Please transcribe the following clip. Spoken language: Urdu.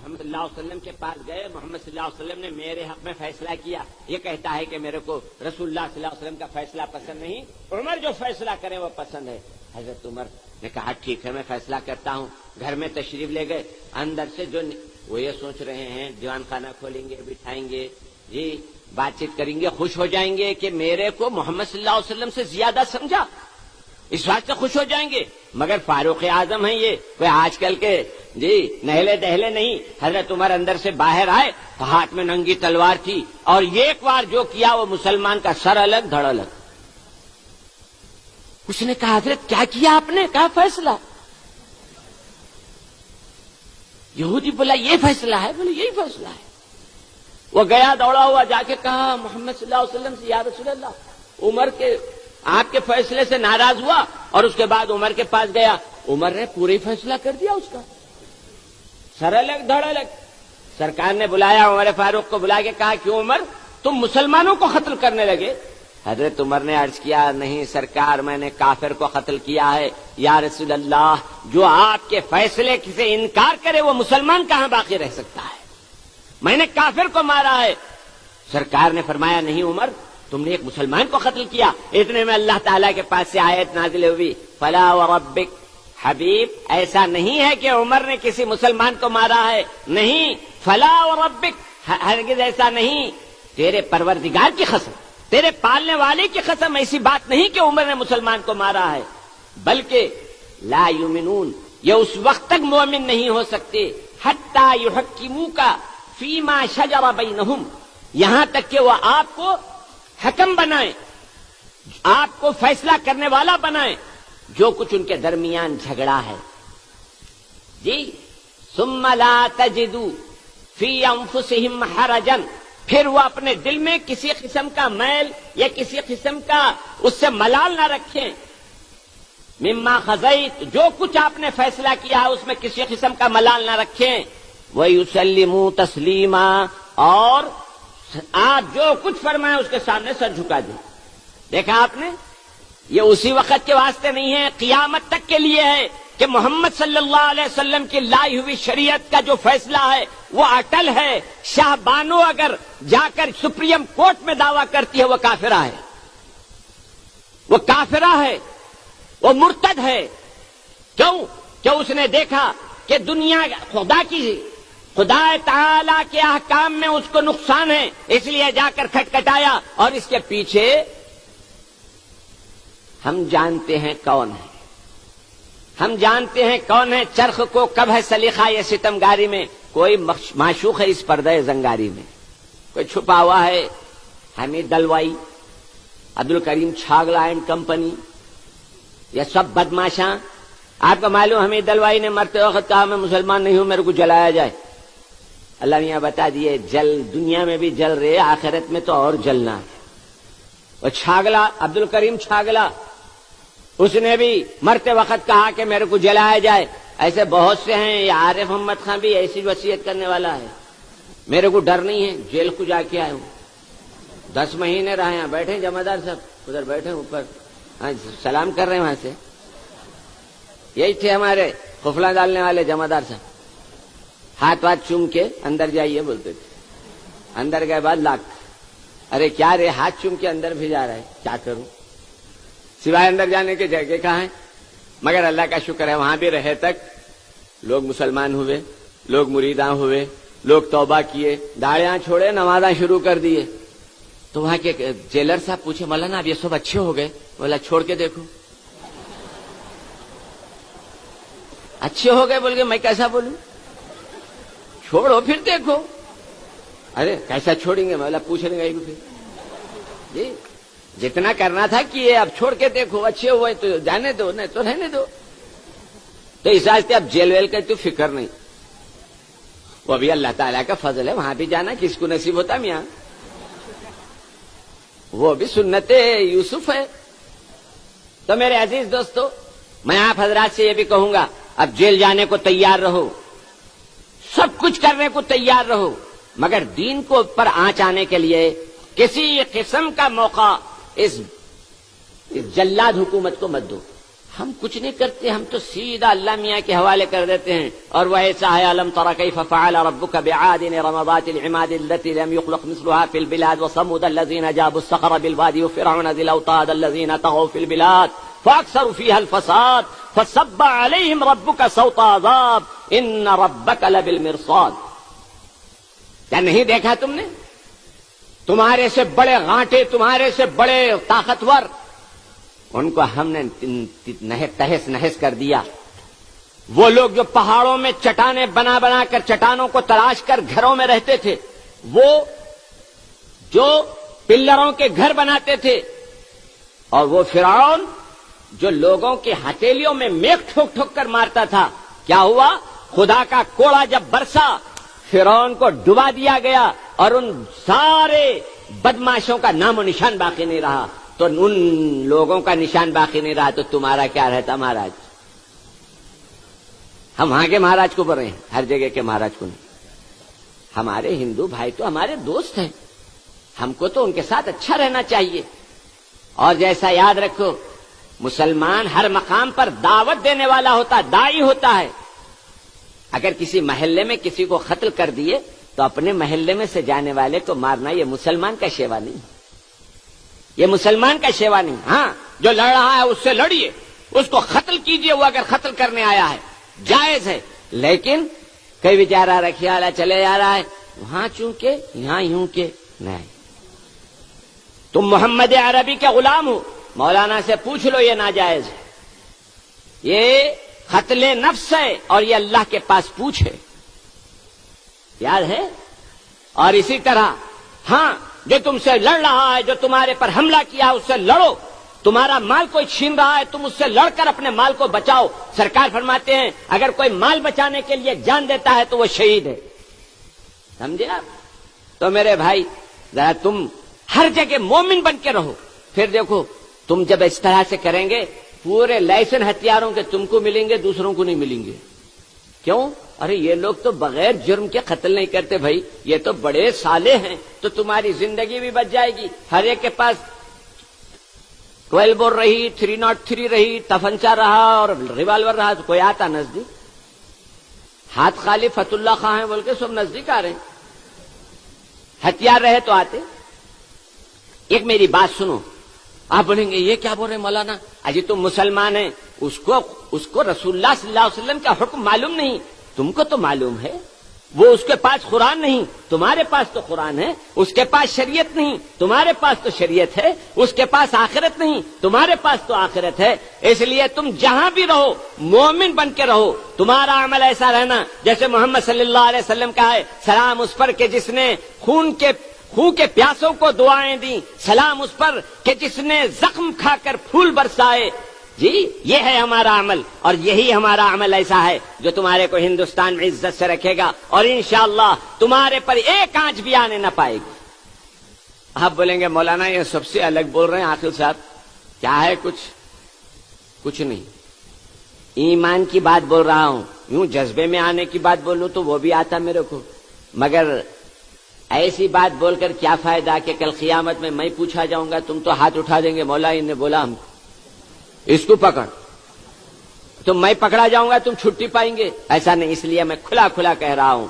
محمد صلی اللہ علیہ وسلم کے پاس گئے. محمد صلی اللہ علیہ وسلم نے میرے حق میں فیصلہ کیا. یہ کہتا ہے کہ میرے کو رسول اللہ صلی اللہ علیہ وسلم کا فیصلہ پسند نہیں, عمر جو فیصلہ کرے وہ پسند ہے. حضرت عمر نے کہا ٹھیک ہے میں فیصلہ کرتا ہوں. گھر میں تشریف لے گئے. اندر سے جو وہ یہ سوچ رہے ہیں دیوان خانہ کھولیں گے, بٹھائیں گے, جی بات چیت کریں گے, خوش ہو جائیں گے کہ میرے کو محمد صلی اللہ علیہ وسلم سے زیادہ سمجھا, اس بات سے خوش ہو جائیں گے. مگر فاروق اعظم ہیں یہ, کوئی آج کل کے جی نہلے دہلے نہیں. حضرت عمر اندر سے باہر آئے تو ہاتھ میں ننگی تلوار تھی, اور ایک بار جو کیا وہ مسلمان کا سر الگ دھڑ الگ. اس نے کہا حضرت کیا کیا آپ نے؟ کہا فیصلہ. یہودی بولا یہ فیصلہ ہے؟ بولے یہی فیصلہ ہے. وہ گیا دوڑا ہوا جا کے کہا محمد صلی اللہ علیہ وسلم سے یا رسول اللہ, عمر کے آپ کے فیصلے سے ناراض ہوا. اور اس کے بعد عمر کے پاس گیا. عمر نے پوری فیصلہ کر دیا اس کا, سر الگ دھڑ الگ. سرکار نے بلایا عمر فاروق کو, بلا کے کہا کیوں عمر تم مسلمانوں کو قتل کرنے لگے؟ حضرت عمر نے عرض کیا نہیں سرکار میں نے کافر کو قتل کیا ہے. یا رسول اللہ جو آپ کے فیصلے سے انکار کرے وہ مسلمان کہاں باقی رہ سکتا ہے, میں نے کافر کو مارا ہے. سرکار نے فرمایا نہیں عمر تم نے ایک مسلمان کو قتل کیا. اتنے میں اللہ تعالیٰ کے پاس سے آیت نازل ہوئی فلا وربک. حبیب ایسا نہیں ہے کہ عمر نے کسی مسلمان کو مارا ہے, نہیں, فلا وربک ہرگز ایسا نہیں. تیرے پروردگار کی قسم, تیرے پالنے والے کی قسم, ایسی بات نہیں کہ عمر نے مسلمان کو مارا ہے. بلکہ لا یؤمنون یہ اس وقت تک مومن نہیں ہو سکتے حتی یحکموک فیما شجر بینہم, یہاں تک کہ وہ آپ کو حکم بنائیں, آپ کو فیصلہ کرنے والا بنائیں جو کچھ ان کے درمیان جھگڑا ہے. جی ثم لا تجدوا فی انفسہم حرجا, پھر وہ اپنے دل میں کسی قسم کا میل یا کسی قسم کا اس سے ملال نہ رکھیں. مما قضیت جو کچھ آپ نے فیصلہ کیا ہے اس میں کسی قسم کا ملال نہ رکھیں. وَيُسَلِّمُوا تَسْلِيمًا, اور آپ جو کچھ فرمائیں اس کے سامنے سر جھکا دیں. دیکھا آپ نے, یہ اسی وقت کے واسطے نہیں ہے, قیامت تک کے لیے ہے کہ محمد صلی اللہ علیہ وسلم کی لائی ہوئی شریعت کا جو فیصلہ ہے وہ اٹل ہے. شاہ بانو اگر جا کر سپریم کورٹ میں دعویٰ کرتی ہے وہ کافرہ ہے, وہ کافرہ ہے, وہ مرتد ہے. کیوں کہ اس نے دیکھا کہ دنیا خدا تعالی کے احکام میں اس کو نقصان ہے, اس لیے جا کر کھٹکھٹایا. اور اس کے پیچھے ہم جانتے ہیں کون ہے, ہم جانتے ہیں کون ہے. چرخ کو کب ہے سلیقہ یہ ستمگاری میں, کوئی معشوق ہے اس پردہ زنگاری میں, کوئی چھپا ہوا ہے. حمید دلوائی, عبدالکریم چھاگلا اینڈ کمپنی, یہ سب بدماشاں. آپ کو معلوم حمید دلوائی نے مرتے وقت کہا میں مسلمان نہیں ہوں, میرے کو جلایا جائے. اللہ میاں بتا دیے جل دنیا میں بھی جل رہے, آخرت میں تو اور جلنا ہے. اور چھاگلا, عبدالکریم چھاگلا, اس نے بھی مرتے وقت کہا کہ میرے کو جلایا جائے. ایسے بہت سے ہیں. یہ عارف محمد خان بھی ایسی وصیت کرنے والا ہے. میرے کو ڈر نہیں ہے, جیل کو جا کے آئے ہوں, 10 مہینے رہے ہیں. بیٹھے جمعدار صاحب ادھر بیٹھے اوپر, ہاں سلام کر رہے ہیں وہاں سے. یہی تھے ہمارے خفلہ ڈالنے والے جمعدار صاحب, ہاتھ واتھ چوم کے اندر جائیے بولتے تھے. اندر گئے بعد لاکھ, ارے کیا رے ہاتھ چوم کے اندر بھی جا رہا ہے, کیا کروں, سوائے اندر جانے کے جگہ کہاں ہے. مگر اللہ کا شکر ہے وہاں بھی رہے تک لوگ مسلمان ہوئے, لوگ مریداں ہوئے, لوگ توبہ کیے, داڑیاں چھوڑے, نمازاں شروع کر دیے. تو وہاں کے جیلر صاحب پوچھے مولانا اب یہ سب اچھے ہو گئے؟ بولا چھوڑ کے دیکھو. اچھے ہو گئے بول کے میں کیسا بولوں, چھوڑو پھر دیکھو. ارے کیسا چھوڑیں گے, مولا پوچھ لیں گے پھر. جی جتنا کرنا تھا کیے, اب چھوڑ کے دیکھو, اچھے ہوئے تو جانے دو, نہیں تو رہنے دو. تو اس واسطے اب جیل ویل کا تو فکر نہیں, وہ بھی اللہ تعالیٰ کا فضل ہے. وہاں بھی جانا کس کو نصیب ہوتا میاں, وہ بھی سنت یوسف ہے. تو میرے عزیز دوستو, میں آپ حضرات سے یہ بھی کہوں گا اب جیل جانے کو تیار رہو, سب کچھ کرنے کو تیار رہو, مگر دین کو پر آنچ آنے کے لیے کسی قسم کا موقع اس جلاد حکومت کو مت دو. ہم کچھ نہیں کرتے، ہم تو سیدھا اللہ میاں کے حوالے کر دیتے ہیں. اور وہ ایسا ہے الم تر کیف فعل ربک بعاد ارم ذات العماد التي لم يخلق مثلها في البلاد وثمود الذين جابوا الصخر بالوادي وفرعون ذي الاوتاد الذين طغوا في البلاد فاكثروا فيها الفساد فصب عليهم ربك صوت عذاب ان ربك لبالمرصاد. کیا نہیں دیکھا تم نے؟ تمہارے سے بڑے غانٹے، تمہارے سے بڑے طاقتور، ان کو ہم نے تہس نہس کر دیا. وہ لوگ جو پہاڑوں میں چٹانیں بنا بنا کر، چٹانوں کو تراش کر گھروں میں رہتے تھے، وہ جو پلروں کے گھر بناتے تھے، اور وہ فرعون جو لوگوں کے ہتھیلیوں میں میخ ٹھوک ٹھوک کر مارتا تھا، کیا ہوا؟ خدا کا کوڑا جب برسا، فرعون کو ڈبا دیا گیا اور ان سارے بدماشوں کا نام و نشان باقی نہیں رہا. تو ان لوگوں کا نشان باقی نہیں رہا تو تمہارا کیا رہتا مہاراج؟ ہم وہاں کے مہاراج کو بول رہے ہیں، ہر جگہ کے مہاراج کو نہیں. ہمارے ہندو بھائی تو ہمارے دوست ہیں، ہم کو تو ان کے ساتھ اچھا رہنا چاہیے. اور جیسا یاد رکھو، مسلمان ہر مقام پر دعوت دینے والا ہوتا، داعی ہوتا ہے. اگر کسی محلے میں کسی کو قتل کر دیے تو اپنے محلے میں سے جانے والے کو مارنا یہ مسلمان کا شیوا نہیں، یہ مسلمان کا شیوا نہیں. ہاں، جو لڑ رہا ہے اس سے لڑیے، اس کو قتل کیجئے، وہ اگر قتل کرنے آیا ہے جائز ہے. لیکن کئی بیچارہ رکھے والا چلے جا رہا ہے، وہاں چونکہ یہاں یوں کہ نہیں. تم محمد عربی کے غلام ہو، مولانا سے پوچھ لو، یہ ناجائز ہے، یہ قتل نفس ہے اور یہ اللہ کے پاس پوچھے. یاد ہے؟ اور اسی طرح ہاں، جو تم سے لڑ رہا ہے، جو تمہارے پر حملہ کیا ہے، اس سے لڑو. تمہارا مال کوئی چھین رہا ہے، تم اس سے لڑ کر اپنے مال کو بچاؤ. سرکار فرماتے ہیں اگر کوئی مال بچانے کے لیے جان دیتا ہے تو وہ شہید ہے. سمجھے آپ؟ تو میرے بھائی ذرا تم ہر جگہ مومن بن کے رہو. پھر دیکھو تم جب اس طرح سے کریں گے، پورے لائسنس ہتھیاروں کے تم کو ملیں گے، دوسروں کو نہیں ملیں گے. کیوں؟ ارے یہ لوگ تو بغیر جرم کے قتل نہیں کرتے بھائی، یہ تو بڑے صالح ہیں. تو تمہاری زندگی بھی بچ جائے گی. ہر ایک کے پاس 12 بور رہی، 303 رہی، تفنچا رہا اور ریوالور رہا، تو کوئی آتا نزدیک؟ ہاتھ خالی فتح اللہ خان ہیں بول کے سب نزدیک آ رہے ہیں. ہتھیار رہے تو آتے. ایک میری بات سنو، آپ بولیں گے یہ کیا بول رہے ہیں مولانا؟ اجی تم مسلمان ہیں، اس کو رسول اللہ صلی اللہ علیہ وسلم کا حکم معلوم نہیں، تم کو تو معلوم ہے. وہ اس کے پاس قرآن نہیں، تمہارے پاس تو قرآن ہے. اس کے پاس شریعت نہیں، تمہارے پاس تو شریعت ہے. اس کے پاس آخرت نہیں، تمہارے پاس تو آخرت ہے. اس لیے تم جہاں بھی رہو مومن بن کے رہو. تمہارا عمل ایسا رہنا جیسے محمد صلی اللہ علیہ وسلم کا ہے، سلام اس پر کہ جس نے خون کے پیاسوں کو دعائیں دی، سلام اس پر کہ جس نے زخم کھا کر پھول برسائے. جی یہ ہے ہمارا عمل، اور یہی ہمارا عمل ایسا ہے جو تمہارے کو ہندوستان میں عزت سے رکھے گا، اور انشاءاللہ تمہارے پر ایک آنچ بھی آنے نہ پائے گی. آپ بولیں گے مولانا یہ سب سے الگ بول رہے ہیں عاقل صاحب، کیا ہے؟ کچھ نہیں، ایمان کی بات بول رہا ہوں. یوں جذبے میں آنے کی بات بولوں تو وہ بھی آتا میرے کو، مگر ایسی بات بول کر کیا فائدہ کہ کل قیامت میں میں پوچھا جاؤں گا، تم تو ہاتھ اٹھا دیں گے مولا انہیں بولا ہم اس کو پکڑ، تو میں پکڑا جاؤں گا، تم چھٹی پائیں گے. ایسا نہیں، اس لیے میں کھلا کھلا کہہ رہا ہوں